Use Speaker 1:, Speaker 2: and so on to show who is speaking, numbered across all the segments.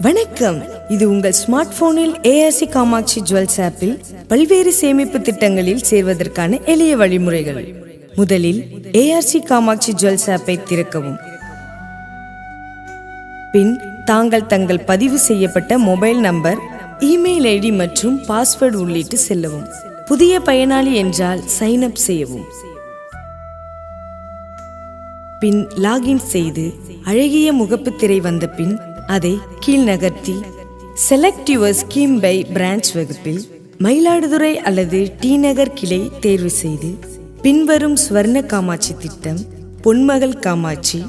Speaker 1: வணக்கம். இது உங்கள் ஸ்மார்ட் போனில் ஏஆர்சி காமாட்சி ஜுவல்ஸ் ஆப்பில் பல்வேறு சேமிப்பு திட்டங்களில் சேர்வதற்கான எளிய வழிமுறைகள். முதலில் ஏஆர்சி காமாட்சி ஜுவல்ஸ் ஆப்பை திறக்கவும். பின் தாங்கள் தங்கள் பதிவு செய்யப்பட்ட மொபைல் நம்பர், இமெயில் ஐடி மற்றும் பாஸ்வேர்டு உள்ளிட்டு செல்லவும். புதிய பயனாளி என்றால் சைன் அப் செய்யவும். பின் லாகின் செய்து அழகிய முகப்பு திரை வந்த பின் அதை கீழ் நகர்த்தி select your scheme by branch வகுப்பில் மயிலாடுதுறை அல்லது டி நகர் கிளை தேர்வு செய்து பின்வரும் ஸ்வர்ண காமாட்சி திட்டம், பொன்மகள் காமாட்சி,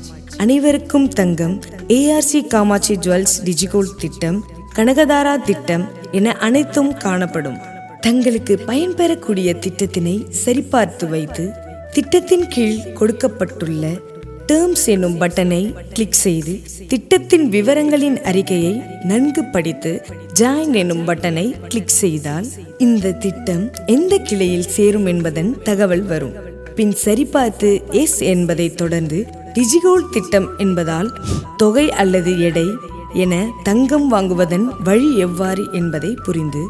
Speaker 1: அனைவருக்கும் தங்கம், ஏஆர்சி காமாட்சி ஜுவல்ஸ் டிஜிகோல்ட் திட்டம், கனகதாரா திட்டம் என அனைத்தும் காணப்படும். தங்களுக்கு பயன்பெறக்கூடிய திட்டத்தினை சரிபார்த்து வைத்து திட்டத்தின் கீழ் கொடுக்கப்பட்டுள்ள டேர்ம்ஸ் எனும் பட்டனை கிளிக் செய்து திட்டத்தின் விவரங்களின் அறிக்கையை நன்கு படித்து ஜாயின் எனும் பட்டனை கிளிக் செய்தால் இந்த திட்டம் எந்த கிளையில் சேரும் என்பதன் தகவல் வரும். பின் சரிபார்த்து எஸ் என்பதை தொடர்ந்து டிஜிகோல்ட் திட்டம் என்பதால் தொகை அல்லது எடை என தங்கம் வாங்குவதன் வழி எவ்வாறு என்பதை புரிந்து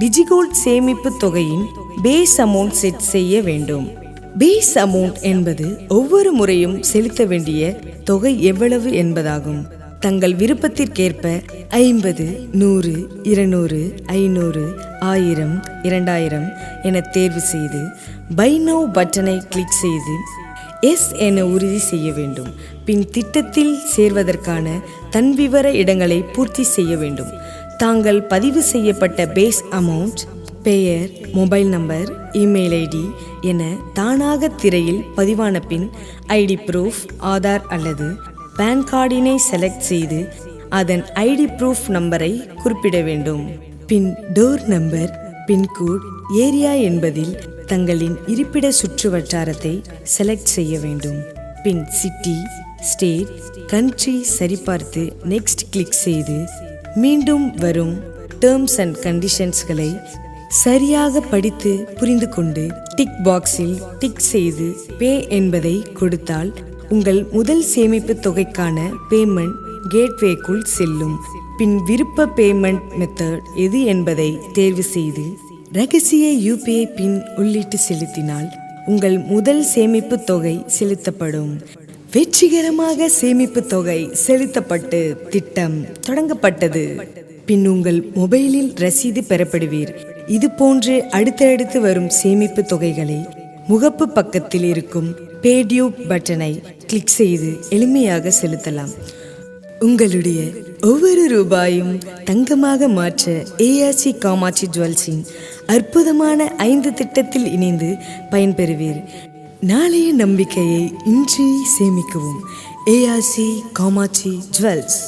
Speaker 1: டிஜிகோல்ட் சேமிப்பு தொகையின் பேஸ் அமௌண்ட் செட் செய்ய வேண்டும். பேஸ் அமௌண்ட் என்பது ஒவ்வொரு முறையும் செலுத்த வேண்டிய தொகை எவ்வளவு என்பதாகும். தங்கள் விருப்பத்திற்கேற்ப 50, 100, 200, 500, 1000, 2000 என தேர்வு செய்து பை நவ் பட்டனை கிளிக் செய்து எஸ் என உறுதி செய்ய வேண்டும். பின் திட்டத்தில் சேர்வதற்கான தன் விவர இடங்களை பூர்த்தி செய்ய வேண்டும். தாங்கள் பதிவு செய்யப்பட்ட பேஸ் அமௌண்ட், பெயர், மொபைல் நம்பர், இமெயில் ஐடி என தானாக திரையில் பதிவான பின் ஐடி ப்ரூஃப், ஆதார் அல்லது பேன் கார்டினை செலக்ட் செய்து அதன் ஐடி ப்ரூஃப் நம்பரை குறிப்பிட வேண்டும். பின் டோர் நம்பர், பின்கோட், ஏரியா என்பதில் தங்களின் இருப்பிட சுற்று வட்டாரத்தை செலக்ட் செய்ய வேண்டும். பின் சிட்டி, ஸ்டேட், கண்ட்ரி சரிபார்த்து நெக்ஸ்ட் கிளிக் செய்து மீண்டும் வரும் டேர்ம்ஸ் அண்ட் கண்டிஷன்ஸ்களை சரியாக படித்து புரிந்து கொண்டு டிக் பாக்ஸில் டிக் செய்து பே என்பதை கொடுத்தால் உங்கள் முதல் சேமிப்பு தொகைக்கான பேமெண்ட் கேட்வேக்குள் செல்லும். பின் விருப்ப பேமெண்ட் மெத்தட் எது என்பதை தேர்வு செய்து ரகசிய யூபிஐ பின் உள்ளிட்டு செலுத்தினால் உங்கள் முதல் சேமிப்பு தொகை செலுத்தப்படும். வெற்றிகரமாக சேமிப்பு தொகை செலுத்தப்பட்டு திட்டம் தொடங்கப்பட்டது. பின் உங்கள் மொபைலில் ரசீது பெறப்படுவீர். இது போன்று அடுத்தடுத்து வரும் சேமிப்பு தொகைகளை முகப்பு பக்கத்தில் இருக்கும் பேடியூ பட்டனை கிளிக் செய்து எளிமையாக செலுத்தலாம். உங்களுடைய ஒவ்வொரு ரூபாயும் தங்கமாக மாற்ற ஏஆர்சி காமாட்சி ஜுவல்ஸின் அற்புதமான 5 திட்டத்தில் இணைந்து பயன்பெறுவீர். நாளைய நம்பிக்கையை இன்றே சேமிக்கவும். ARC Kamatchi jewels.